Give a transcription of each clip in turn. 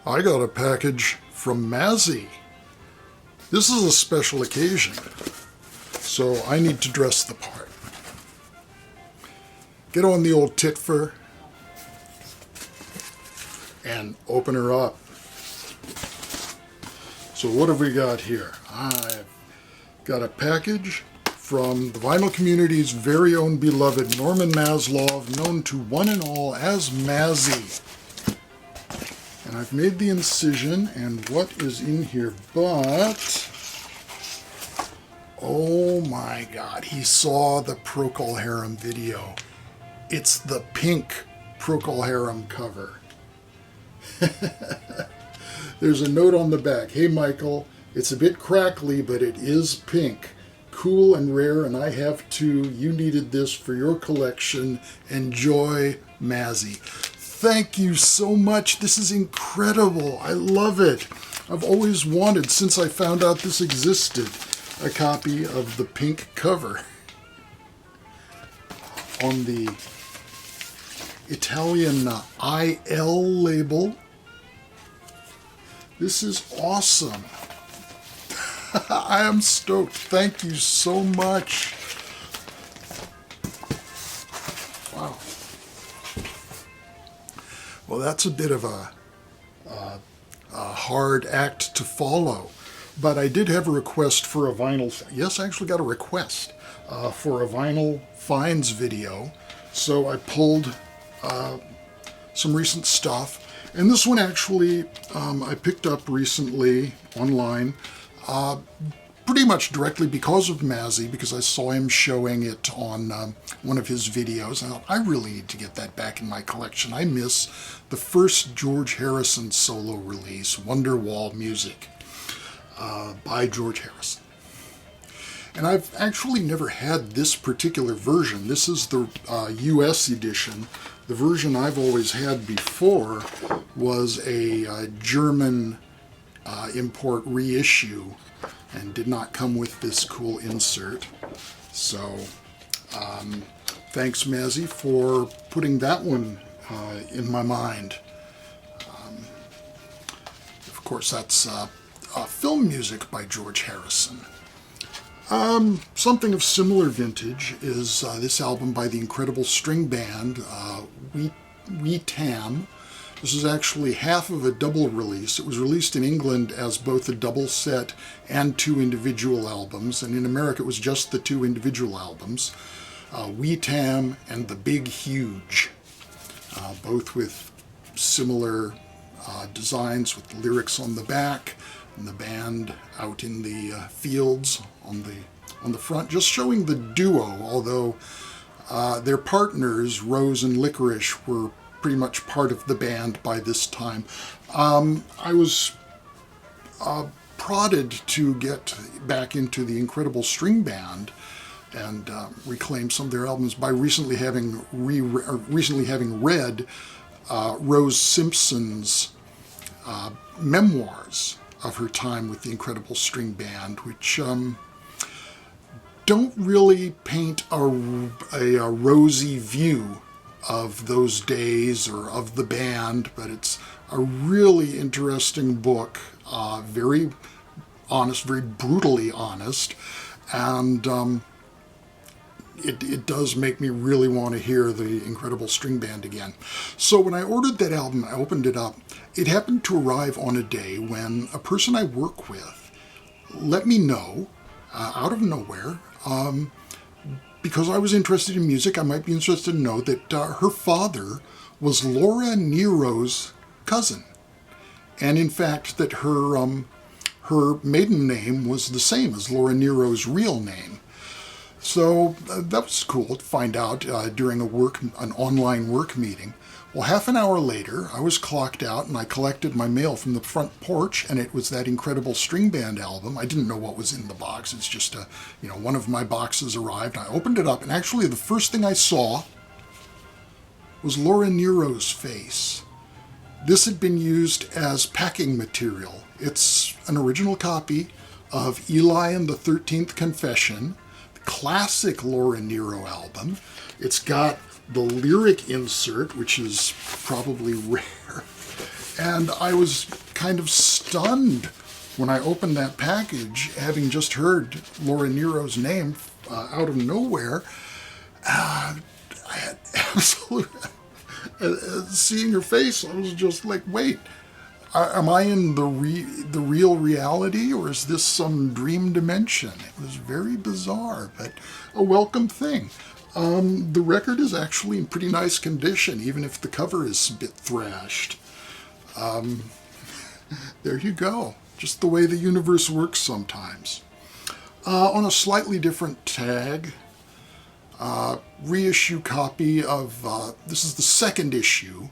I got a package from Mazzy. This is a special occasion, so I need to dress the part. Get on the old tit fur and open her up. So what have we got here? I've got a package from the vinyl community's very own beloved Norman Maslov, known to one and all as Mazzy. And I've made the incision, and what is in here but... oh my God, he saw the Procol Harum video. It's the pink Procol Harum cover. There's a note on the back. Hey Michael, it's a bit crackly, but it is pink. Cool and rare, and I have two. You needed this for your collection. Enjoy, Mazzy. Thank you so much. This is incredible. I love it. I've always wanted, since I found out this existed, a copy of the pink cover on the Italian IL label. This is awesome. I am stoked. Thank you so much. Wow. Well, that's a bit of a hard act to follow. But I did have a request for a vinyl. Yes, I actually got a request for a vinyl finds video. So I pulled some recent stuff. And this one actually I picked up recently online. Pretty much directly because of Mazzy, because I saw him showing it on one of his videos. I thought, I really need to get that back in my collection. I miss the first George Harrison solo release, Wonderwall Music, by George Harrison. And I've actually never had this particular version. This is the US edition. The version I've always had before was a German import reissue, and did not come with this cool insert. So thanks Mazzy for putting that one in my mind. Of course, that's film music by George Harrison. Something of similar vintage is this album by the incredible string band We Tam. This is actually half of a double release. It was released in England as both a double set and two individual albums, and in America it was just the two individual albums, We Tam and The Big Huge, both with similar designs with lyrics on the back, and the band out in the fields on the front, just showing the duo, although their partners, Rose and Licorice, were pretty much part of the band by this time. I was prodded to get back into the incredible string band and reclaim some of their albums by recently having read Rose Simpson's memoirs of her time with the incredible string band, which don't really paint a rosy view of those days or of the band, but it's a really interesting book, very honest, very brutally honest, and it does make me really want to hear the incredible string band again. So when I ordered that album, I opened it up. It happened to arrive on a day when a person I work with let me know, out of nowhere, because I was interested in music, I might be interested to know that her father was Laura Nero's cousin. And in fact, that her maiden name was the same as Laura Nero's real name. So that was cool to find out during an online work meeting. Well, half an hour later, I was clocked out and I collected my mail from the front porch, and it was that incredible string band album. I didn't know what was in the box. It's just one of my boxes arrived. I opened it up, and actually the first thing I saw was Laura Nero's face. This had been used as packing material. It's an original copy of Eli and the 13th Confession, the classic Laura Nero album. It's got the lyric insert, which is probably rare, And I was kind of stunned when I opened that package, having just heard Laura Nero's name out of nowhere. I had absolute... seeing her face, I was just like, wait, am I in the real reality, or is this some dream dimension? It was very bizarre, but a welcome thing. The record is actually in pretty nice condition, even if the cover is a bit thrashed. There you go. Just the way the universe works sometimes. On a slightly different tag, reissue copy of, this is the second issue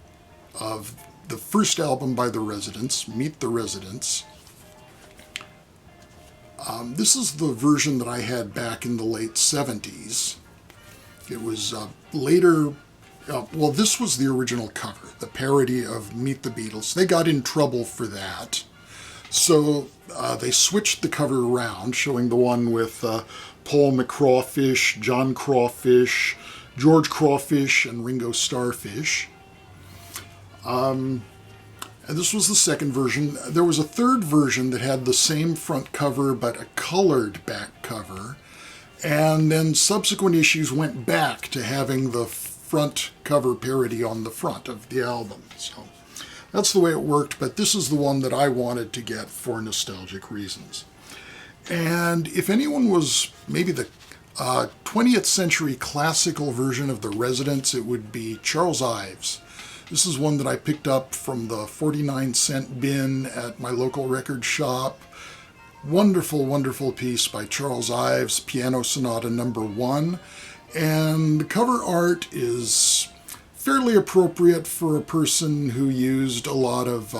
of the first album by the Residents, Meet the Residents. This is the version that I had back in the late 70s. It was later, well, this was the original cover, the parody of Meet the Beatles. They got in trouble for that. So they switched the cover around, showing the one with Paul McCrawfish, John Crawfish, George Crawfish, and Ringo Starfish. And this was the second version. There was a third version that had the same front cover but a colored back cover. And then subsequent issues went back to having the front cover parody on the front of the album. So that's the way it worked, but this is the one that I wanted to get for nostalgic reasons. And if anyone was maybe the 20th century classical version of the Residents, it would be Charles Ives. This is one that I picked up from the 49-cent bin at my local record shop. Wonderful, wonderful piece by Charles Ives, Piano Sonata No. 1. And the cover art is fairly appropriate for a person who used a lot of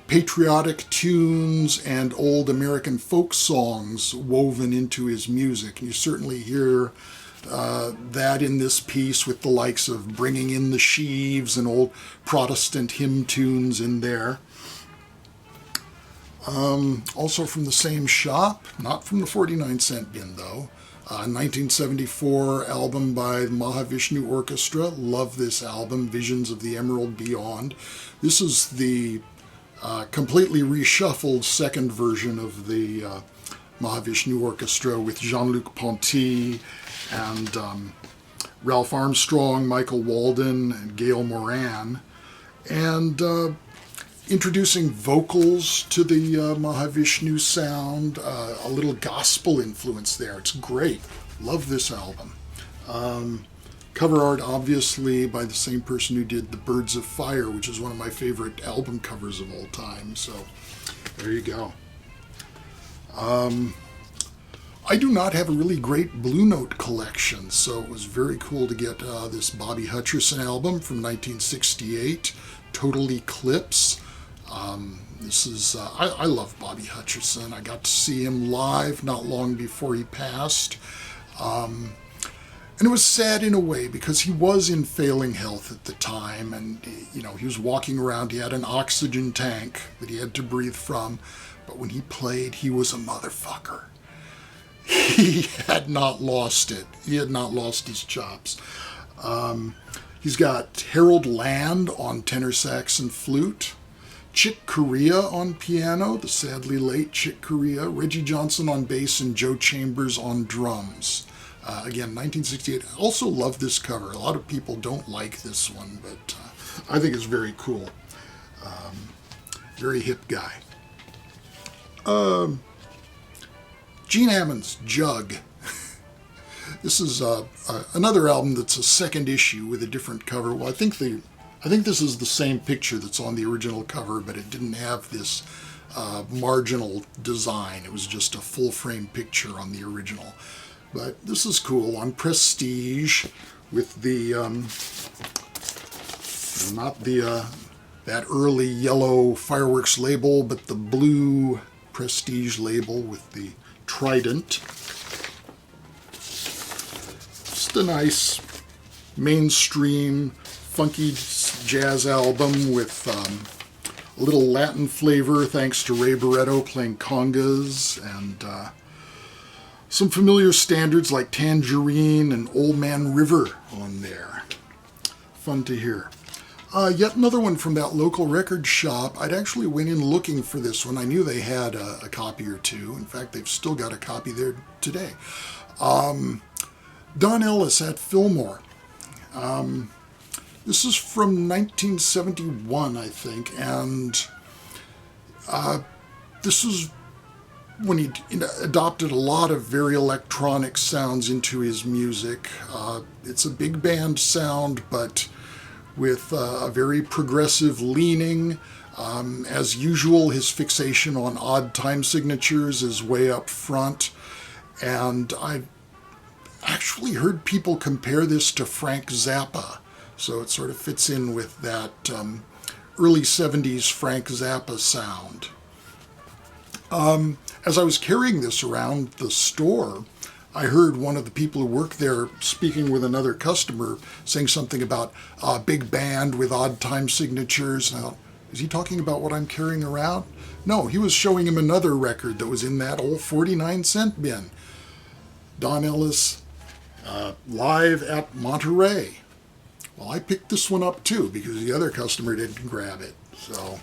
patriotic tunes and old American folk songs woven into his music. And you certainly hear that in this piece with the likes of Bringing in the Sheaves and old Protestant hymn tunes in there. Also from the same shop, not from the 49-cent bin though, 1974 album by Mahavishnu Orchestra. Love this album, Visions of the Emerald Beyond. This is the completely reshuffled second version of the Mahavishnu Orchestra with Jean-Luc Ponty and Ralph Armstrong, Michael Walden, and Gail Moran. And introducing vocals to the Mahavishnu sound, a little gospel influence there. It's great. Love this album. Cover art, obviously, by the same person who did The Birds of Fire, which is one of my favorite album covers of all time. So there you go. I do not have a really great Blue Note collection, so it was very cool to get this Bobby Hutcherson album from 1968, Total Eclipse. This is, I love Bobby Hutcherson. I got to see him live not long before he passed. And it was sad in a way because he was in failing health at the time, and you know, he was walking around, he had an oxygen tank that he had to breathe from, but when he played, he was a motherfucker. He had not lost it. He had not lost his chops. He's got Harold Land on tenor sax and flute, Chick Corea on piano, the sadly late Chick Corea, Reggie Johnson on bass, and Joe Chambers on drums. Again, 1968. I also love this cover. A lot of people don't like this one, but I think it's very cool. Very hip guy. Gene Hammond's Jug. This is another album that's a second issue with a different cover. Well, I think this is the same picture that's on the original cover, but it didn't have this marginal design. It was just a full-frame picture on the original. But this is cool on Prestige with the, not the, that early yellow Fireworks label, but the blue Prestige label with the trident. Just a nice mainstream funky jazz album with a little Latin flavor thanks to Ray Barretto playing congas, and some familiar standards like Tangerine and Old Man River on there. Fun to hear. Yet another one from that local record shop. I'd actually went in looking for this one. I knew they had a copy or two. In fact, they've still got a copy there today. Don Ellis at Fillmore. This is from 1971, I think, and this is when he adopted a lot of very electronic sounds into his music. It's a big band sound, but with a very progressive leaning. As usual, his fixation on odd time signatures is way up front, and I've actually heard people compare this to Frank Zappa, so it sort of fits in with that early 70s Frank Zappa sound. As I was carrying this around the store, I heard one of the people who work there speaking with another customer saying something about a big band with odd time signatures. And I thought, is he talking about what I'm carrying around? No, he was showing him another record that was in that old 49-cent bin. Don Ellis, live at Monterey. Well, I picked this one up too because the other customer didn't grab it. So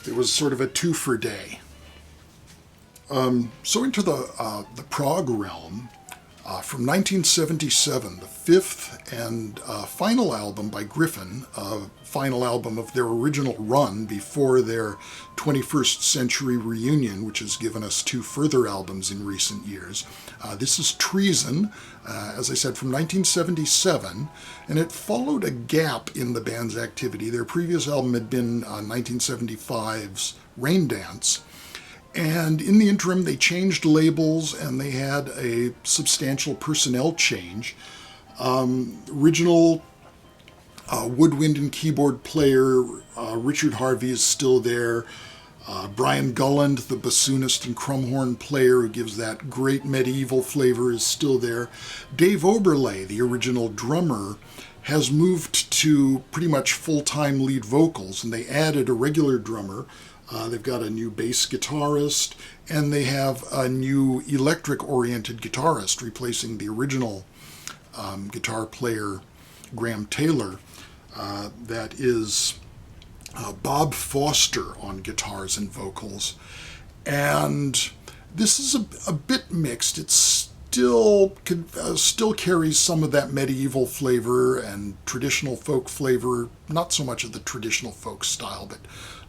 it was sort of a two-for day. So into the prog realm, from 1977, the fifth and final album by Griffin, final album of their original run before their 21st Century reunion, which has given us two further albums in recent years. This is Treason, as I said, from 1977, and it followed a gap in the band's activity. Their previous album had been 1975's Rain Dance. And in the interim, they changed labels and they had a substantial personnel change. Original woodwind and keyboard player Richard Harvey is still there. Brian Gulland, the bassoonist and crumhorn player who gives that great medieval flavor, is still there. Dave Oberle, the original drummer, has moved to pretty much full-time lead vocals, and they added a regular drummer. They've got a new bass guitarist, and they have a new electric-oriented guitarist replacing the original guitar player, Graham Taylor. That is Bob Foster on guitars and vocals. And this is a bit mixed. It still carries some of that medieval flavor and traditional folk flavor, not so much of the traditional folk style, but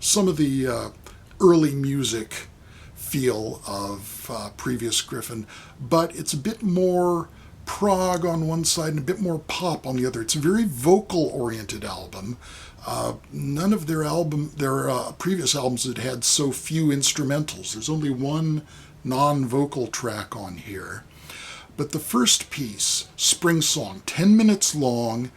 some of the early music feel of previous Griffin, but it's a bit more prog on one side and a bit more pop on the other. It's a very vocal-oriented album. None of their previous albums had so few instrumentals. There's only one non-vocal track on here. But the first piece, Spring Song, 10 minutes long,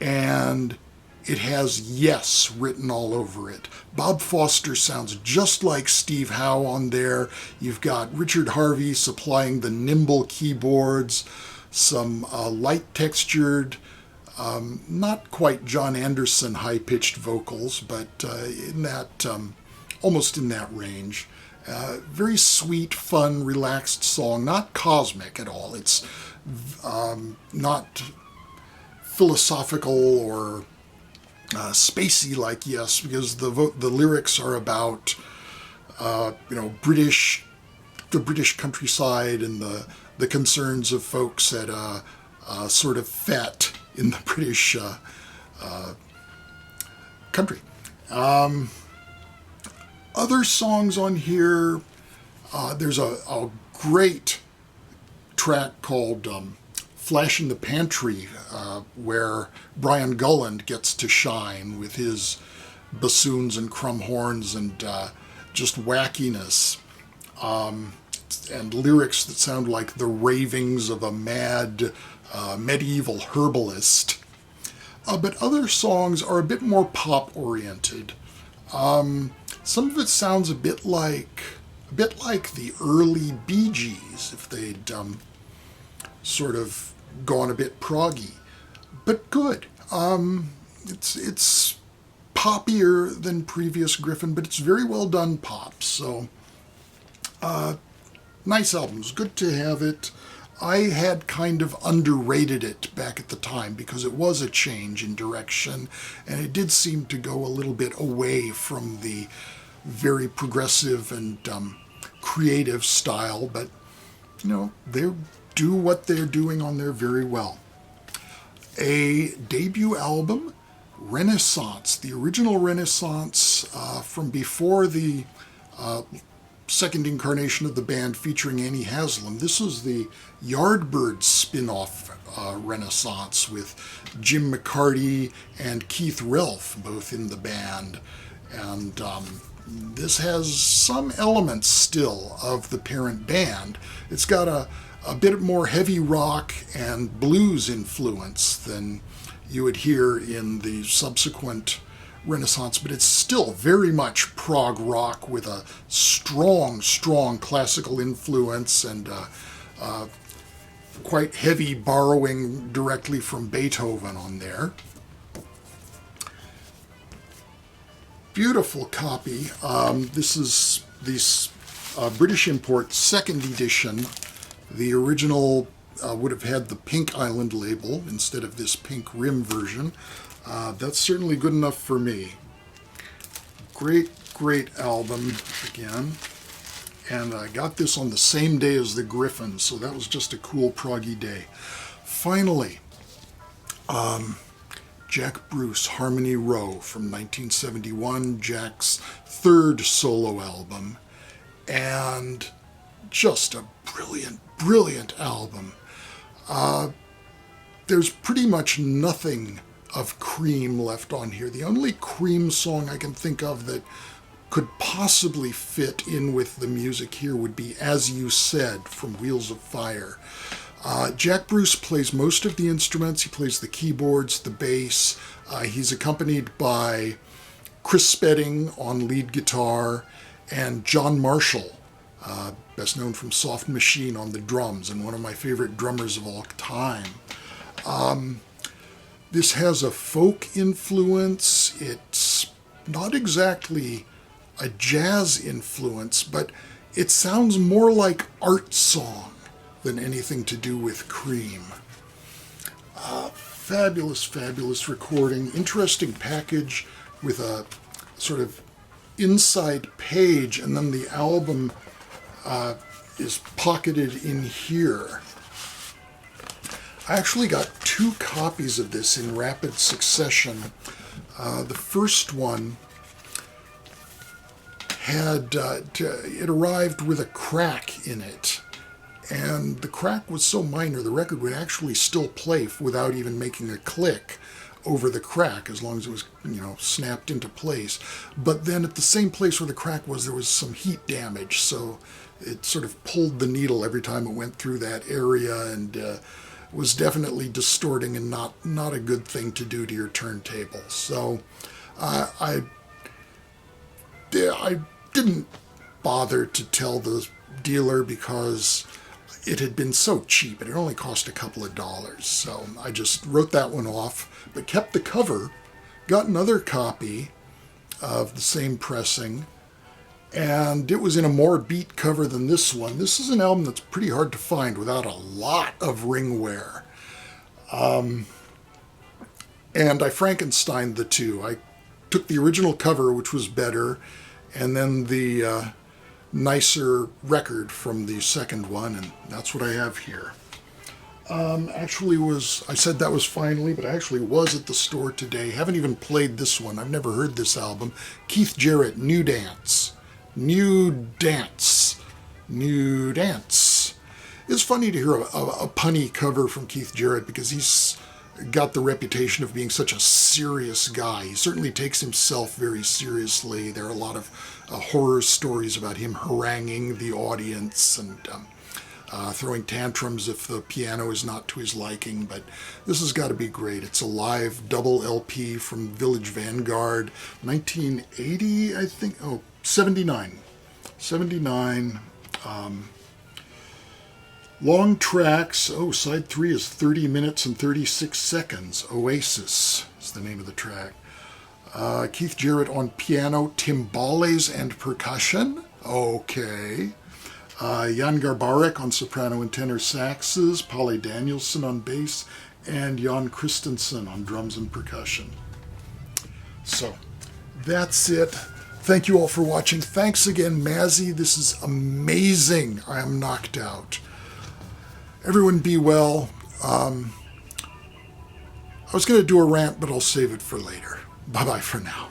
and it has Yes written all over it. Bob Foster sounds just like Steve Howe on there. You've got Richard Harvey supplying the nimble keyboards, some light textured, not quite John Anderson high-pitched vocals, but in that almost in that range. Very sweet, fun, relaxed song, not cosmic at all. It's not philosophical or spacey like Yes, because the lyrics are about the British countryside and the concerns of folks at a sort of fete in the British country. Other songs on here, there's a great track called Flash in the Pantry, where Brian Gulland gets to shine with his bassoons and crumhorns and just wackiness, and lyrics that sound like the ravings of a mad medieval herbalist. But other songs are a bit more pop-oriented. Some of it sounds a bit like the early Bee Gees, if they'd sort of gone a bit proggy, but good. It's poppier than previous Griffin, but it's very well done pop. So nice albums, good to have it. I had kind of underrated it back at the time because it was a change in direction, and it did seem to go a little bit away from the very progressive and creative style, but they do what they're doing on there very well. A debut album, Renaissance, the original Renaissance from before the second incarnation of the band featuring Annie Haslam. This was the Yardbirds spin-off Renaissance with Jim McCarty and Keith Relf both in the band. And this has some elements still of the parent band. It's got a bit more heavy rock and blues influence than you would hear in the subsequent Renaissance, but it's still very much prog rock with a strong classical influence and quite heavy borrowing directly from Beethoven on there. Beautiful copy. This is the British import second edition. The original would have had the Pink Island label instead of this pink rim version. That's certainly good enough for me. Great album again. And I got this on the same day as the Griffin, so that was just a cool proggy day. Finally, Jack Bruce, Harmony Row from 1971, Jack's third solo album. And just a brilliant album. There's pretty much nothing of Cream left on here. The only Cream song I can think of that could possibly fit in with the music here would be As You Said from Wheels of Fire. Jack Bruce plays most of the instruments. He plays the keyboards, the bass. He's accompanied by Chris Spedding on lead guitar and John Marshall, best known from Soft Machine, on the drums, and one of my favorite drummers of all time. This has a folk influence. It's not exactly a jazz influence, but it sounds more like art song than anything to do with Cream. Fabulous recording. Interesting package with a sort of inside page, and then the album is pocketed in here. I actually got 2 copies of this in rapid succession. The first one had, it arrived with a crack in it. And the crack was so minor, the record would actually still play without even making a click over the crack, as long as it was, snapped into place. But then at the same place where the crack was, there was some heat damage, so it sort of pulled the needle every time it went through that area, and was definitely distorting and not a good thing to do to your turntable. So I didn't bother to tell the dealer because it had been so cheap. It had only cost a couple of dollars. So I just wrote that one off, but kept the cover, got another copy of the same pressing, and it was in a more beat cover than this one. This is an album that's pretty hard to find without a lot of ring wear. And I Frankensteined the two. I took the original cover, which was better, and then the nicer record from the second one, and that's what I have here. I said that was finally, but I actually was at the store today. Haven't even played this one. I've never heard this album. Keith Jarrett, New Dance. It's funny to hear a punny cover from Keith Jarrett because he's got the reputation of being such a serious guy. He certainly takes himself very seriously. There are a lot of horror stories about him haranguing the audience and throwing tantrums if the piano is not to his liking, but this has got to be great. It's a live double LP from Village Vanguard, 1980, I think. 79. Long tracks. Side 3 is 30 minutes and 36 seconds. Oasis is the name of the track. Keith Jarrett on piano, timbales, and percussion. Okay. Jan Garbarek on soprano and tenor saxes, Polly Danielson on bass, and Jan Christensen on drums and percussion. So that's it. Thank you all for watching. Thanks again, Mazzy. This is amazing. I am knocked out. Everyone be well. I was going to do a rant, but I'll save it for later. Bye-bye for now.